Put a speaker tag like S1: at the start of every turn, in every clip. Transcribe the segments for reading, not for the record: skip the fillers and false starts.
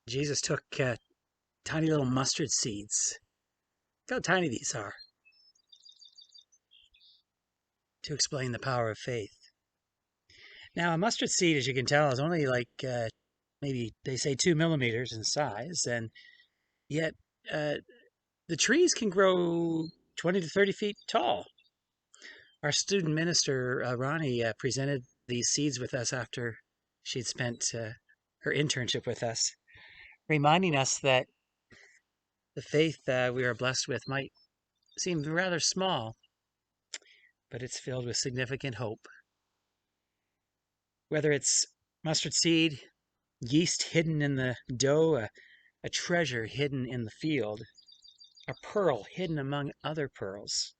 S1: Jesus took tiny little mustard seeds. Look how tiny these are to explain the power of faith. Now, a mustard seed, as you can tell, is only like maybe they say 2 millimeters in size, and yet uh, the trees can grow 20 to 30 feet tall. Our student minister, Ronnie, presented these seeds with us after she'd spent her internship with us, reminding us that the faith we are blessed with might seem rather small, but it's filled with significant hope. Whether it's mustard seed, yeast hidden in the dough, a treasure hidden in the field, a pearl hidden among other pearls,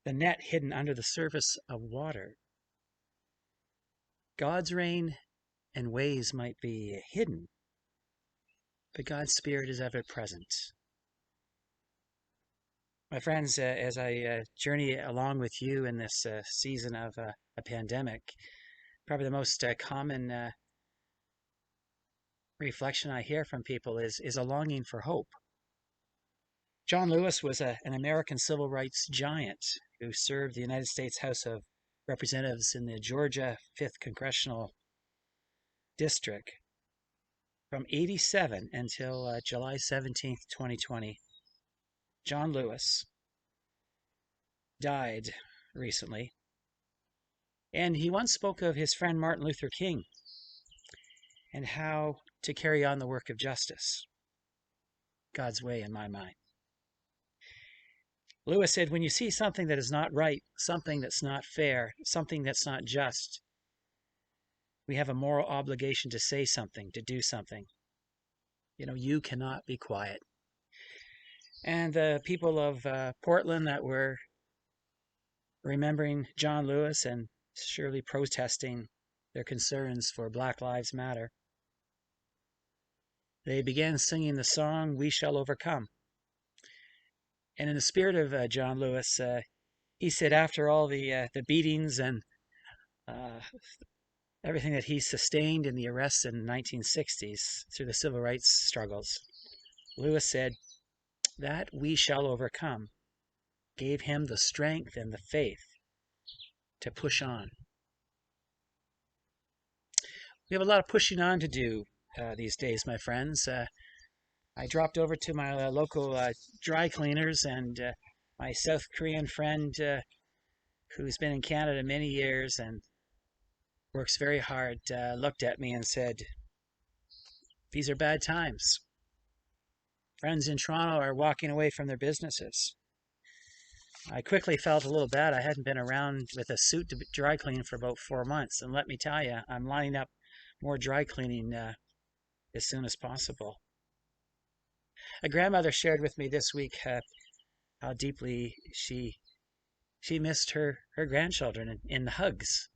S1: the net hidden under the surface of water. God's reign and ways might be hidden, but God's Spirit is ever present. My friends, as I journey along with you in this season of a pandemic, probably the most common reflection I hear from people is a longing for hope. John Lewis was an American civil rights giant who served the United States House of Representatives in the Georgia 5th Congressional District from 87 until July 17th, 2020. John Lewis died recently, and he once spoke of his friend Martin Luther King and how to carry on the work of justice, God's way in my mind. Lewis said, when you see something that is not right, something that's not fair, something that's not just, we have a moral obligation to say something, to do something. You cannot be quiet. And the people of Portland that were remembering John Lewis and surely protesting their concerns for Black Lives Matter, they began singing the song, "We Shall Overcome." And in the spirit of John Lewis, he said after all the beatings and uh, everything that he sustained in the arrests in the 1960s through the civil rights struggles, Lewis said, that "we shall overcome" gave him the strength and the faith to push on. We have a lot of pushing on to do these days, my friends. I dropped over to my local dry cleaners, and my South Korean friend, who's been in Canada many years and works very hard, looked at me and said, "These are bad times. Friends in Toronto are walking away from their businesses." I quickly felt a little bad. I hadn't been around with a suit to dry clean for about 4 months, and let me tell you, I'm lining up more dry cleaning as soon as possible. A grandmother shared with me this week how deeply she missed her grandchildren in the hugs.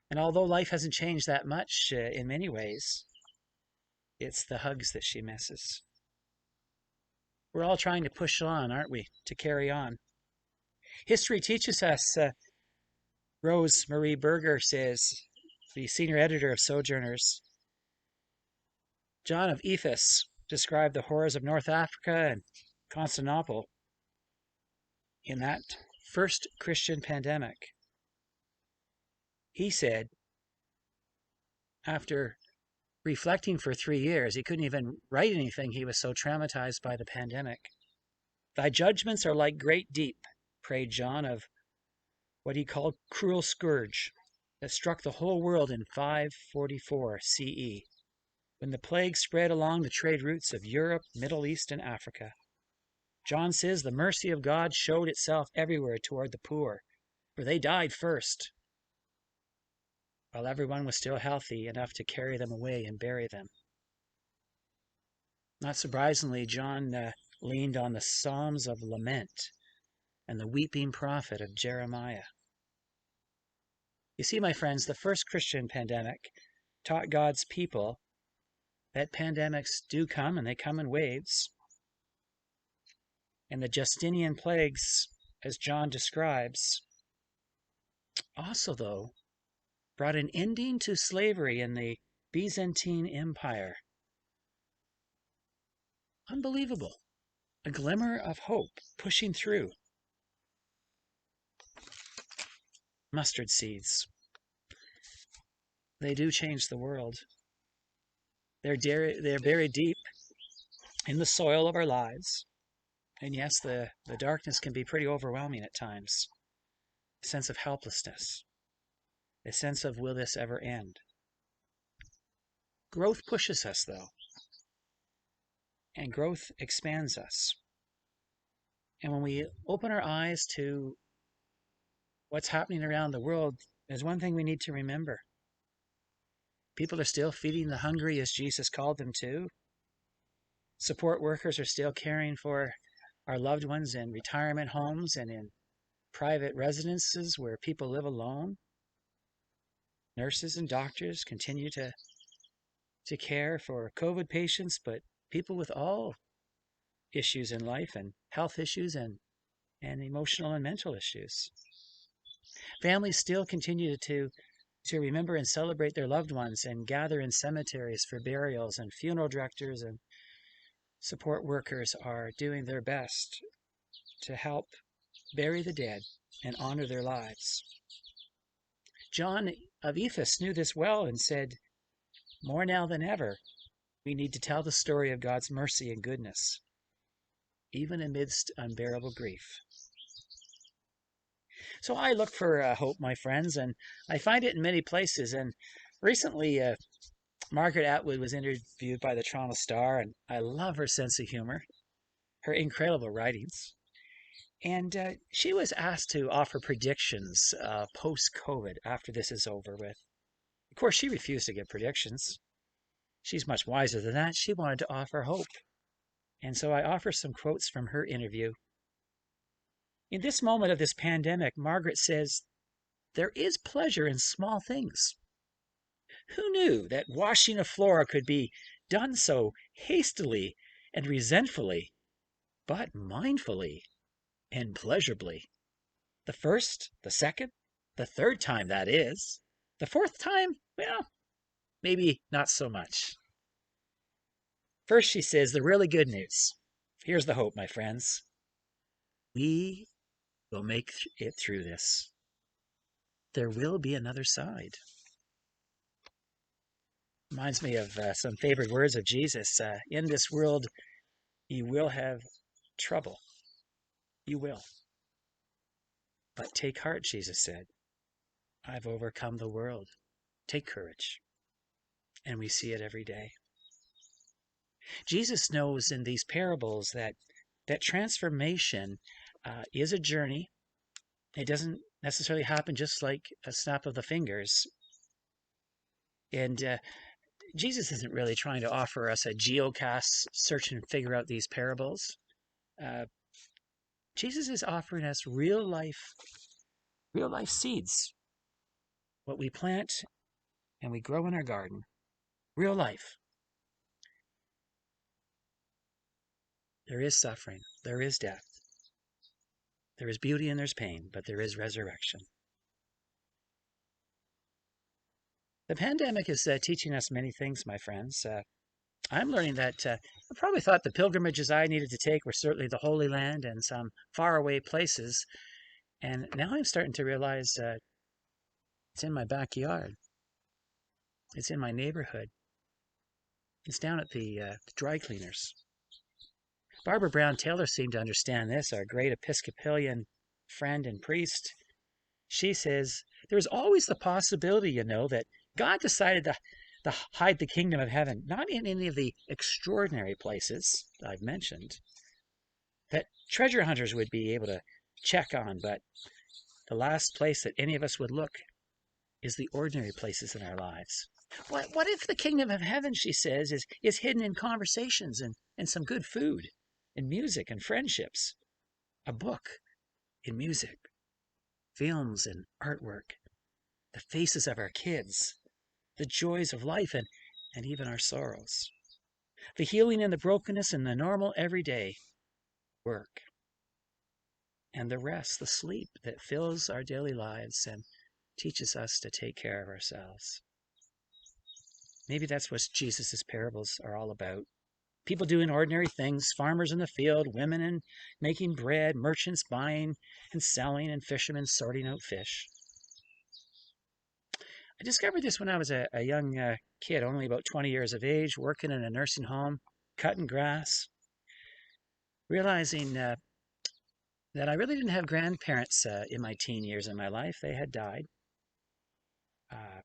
S1: And although life hasn't changed that much in many ways, it's the hugs that she misses. We're all trying to push on, aren't we, to carry on. History teaches us, Rose Marie Berger says, the senior editor of Sojourners, John of Ephes described the horrors of North Africa and Constantinople in that first Christian pandemic. He said, after reflecting for 3 years, he couldn't even write anything. He was so traumatized by the pandemic. "Thy judgments are like great deep," prayed John of what he called cruel scourge that struck the whole world in 544 CE, when the plague spread along the trade routes of Europe, Middle East, and Africa. John says the mercy of God showed itself everywhere toward the poor, for they died first, while everyone was still healthy enough to carry them away and bury them. Not surprisingly, John leaned on the Psalms of Lament and the weeping prophet of Jeremiah. You see, my friends, the first Christian pandemic taught God's people that pandemics do come, and they come in waves. And the Justinian plagues, as John describes, also, though, brought an ending to slavery in the Byzantine Empire. Unbelievable. A glimmer of hope pushing through. Mustard seeds. They do change the world. They're buried deep in the soil of our lives. And yes, the darkness can be pretty overwhelming at times. A sense of helplessness. A sense of, will this ever end? Growth pushes us, though. And growth expands us. And when we open our eyes to what's happening around the world, there's one thing we need to remember. People are still feeding the hungry as Jesus called them to. Support workers are still caring for our loved ones in retirement homes and in private residences where people live alone. Nurses and doctors continue to care for COVID patients, but people with all issues in life and health issues and emotional and mental issues. Families still continue to remember and celebrate their loved ones and gather in cemeteries for burials, and funeral directors and support workers are doing their best to help bury the dead and honor their lives. John of Ephesus knew this well and said, more now than ever, we need to tell the story of God's mercy and goodness, even amidst unbearable grief. So I look for hope, my friends, and I find it in many places. And recently, Margaret Atwood was interviewed by the Toronto Star, and I love her sense of humor, her incredible writings. And she was asked to offer predictions post-COVID after this is over with. Of course, she refused to give predictions. She's much wiser than that. She wanted to offer hope. And so I offer some quotes from her interview. In this moment of this pandemic, Margaret says, there is pleasure in small things. Who knew that washing a floor could be done so hastily and resentfully, but mindfully and pleasurably? The first, the second, the third time, that is. The fourth time, well, maybe not so much. First, she says, the really good news. Here's the hope, my friends. We will make it through this. There will be another side. Reminds me of some favorite words of Jesus. In this world, you will have trouble. You will. But take heart, Jesus said. I've overcome the world. Take courage. And we see it every day. Jesus knows in these parables that transformation is a journey. It doesn't necessarily happen just like a snap of the fingers. And Jesus isn't really trying to offer us a geocast, search and figure out these parables. Jesus is offering us real life seeds. What we plant and we grow in our garden. Real life. There is suffering. There is death. There is beauty and there's pain, but there is resurrection. The pandemic is teaching us many things, my friends. I'm learning that I probably thought the pilgrimages I needed to take were certainly the Holy Land and some faraway places. And now I'm starting to realize it's in my backyard. It's in my neighborhood. It's down at the dry cleaners. Barbara Brown Taylor seemed to understand this, our great Episcopalian friend and priest. She says, there's always the possibility, that God decided to hide the kingdom of heaven, not in any of the extraordinary places I've mentioned, that treasure hunters would be able to check on, but the last place that any of us would look is the ordinary places in our lives. What if the kingdom of heaven, she says, is hidden in conversations and some good food, in music and friendships, a book, in music, films and artwork, the faces of our kids, the joys of life and even our sorrows, the healing and the brokenness and the normal everyday work, and the rest, the sleep that fills our daily lives and teaches us to take care of ourselves. Maybe that's what Jesus' parables are all about. People doing ordinary things, farmers in the field, women and making bread, merchants buying and selling, and fishermen sorting out fish. I discovered this when I was a young kid, only about 20 years of age, working in a nursing home, cutting grass, realizing that I really didn't have grandparents in my teen years in my life. They had died. Uh,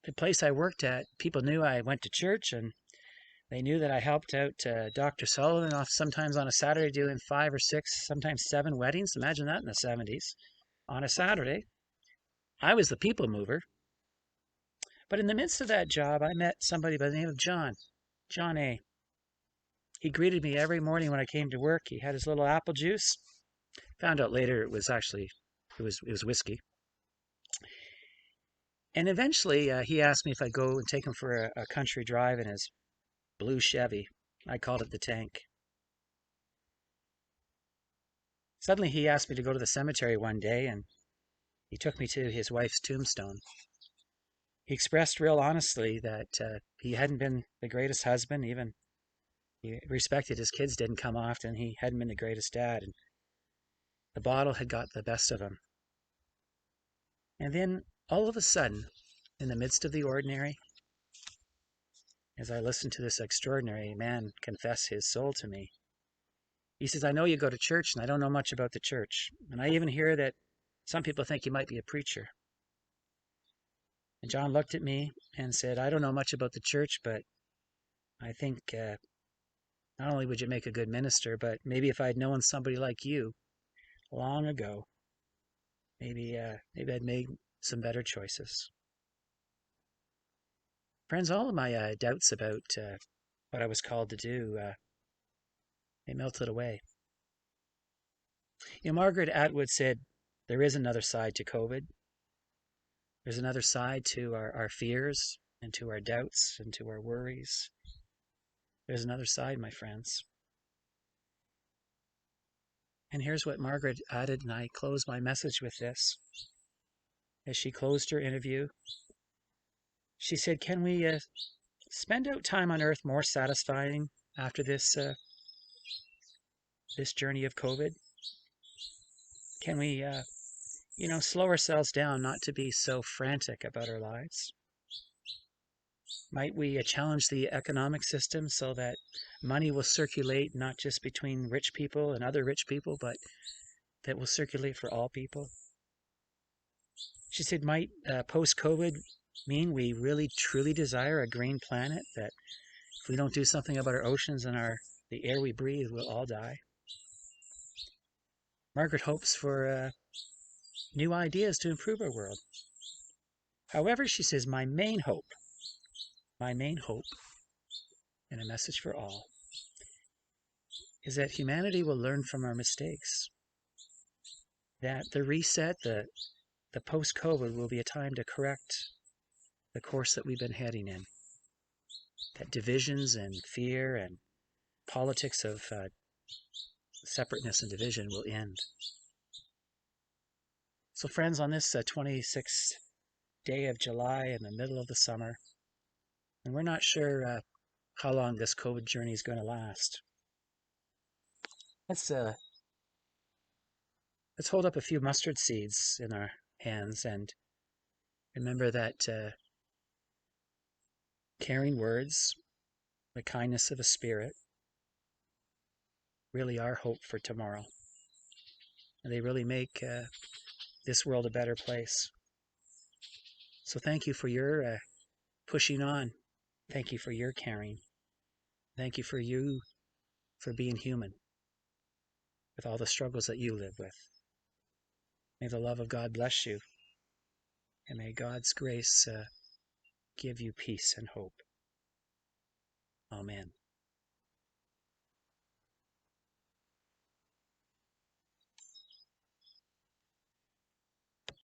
S1: the place I worked at, people knew I went to church, and they knew that I helped out Dr. Sullivan off sometimes on a Saturday doing 5 or 6, sometimes 7 weddings. Imagine that in the 70s. On a Saturday, I was the people mover. But in the midst of that job, I met somebody by the name of John A. He greeted me every morning when I came to work. He had his little apple juice. Found out later it was actually it was whiskey. And eventually he asked me if I'd go and take him for a country drive in his blue Chevy. I called it the Tank. Suddenly he asked me to go to the cemetery one day, and he took me to his wife's tombstone. He expressed real honestly that he hadn't been the greatest husband, even he respected his kids didn't come often. He hadn't been the greatest dad, and the bottle had got the best of him. And then, all of a sudden, in the midst of the ordinary, as I listened to this extraordinary man confess his soul to me, he says, I know you go to church, and I don't know much about the church. And I even hear that some people think you might be a preacher. And John looked at me and said, I don't know much about the church, but I think not only would you make a good minister, but maybe if I'd known somebody like you long ago, maybe I'd made some better choices. Friends, all of my doubts about what I was called to do, they melted away. Margaret Atwood said, there is another side to COVID. There's another side to our fears and to our doubts and to our worries. There's another side, my friends. And here's what Margaret added, and I close my message with this. As she closed her interview, she said, can we spend out time on earth more satisfying after this journey of COVID? Can we, slow ourselves down not to be so frantic about our lives? Might we challenge the economic system so that money will circulate not just between rich people and other rich people, but that will circulate for all people? She said, might post-COVID mean we really truly desire a green planet, that if we don't do something about our oceans and the air we breathe, we'll all die? Margaret hopes for new ideas to improve our world. However, she says, my main hope, and a message for all, is that humanity will learn from our mistakes. That the reset, the post-COVID will be a time to correct the course that we've been heading in. That divisions and fear and politics of separateness and division will end. So friends, on this 26th day of July in the middle of the summer, and we're not sure how long this COVID journey is going to last, let's hold up a few mustard seeds in our hands and remember that caring words, the kindness of a spirit, really are hope for tomorrow. And they really make this world a better place. So thank you for your pushing on. Thank you for your caring. Thank you for being human with all the struggles that you live with. May the love of God bless you. And may God's grace give you peace and hope. Amen.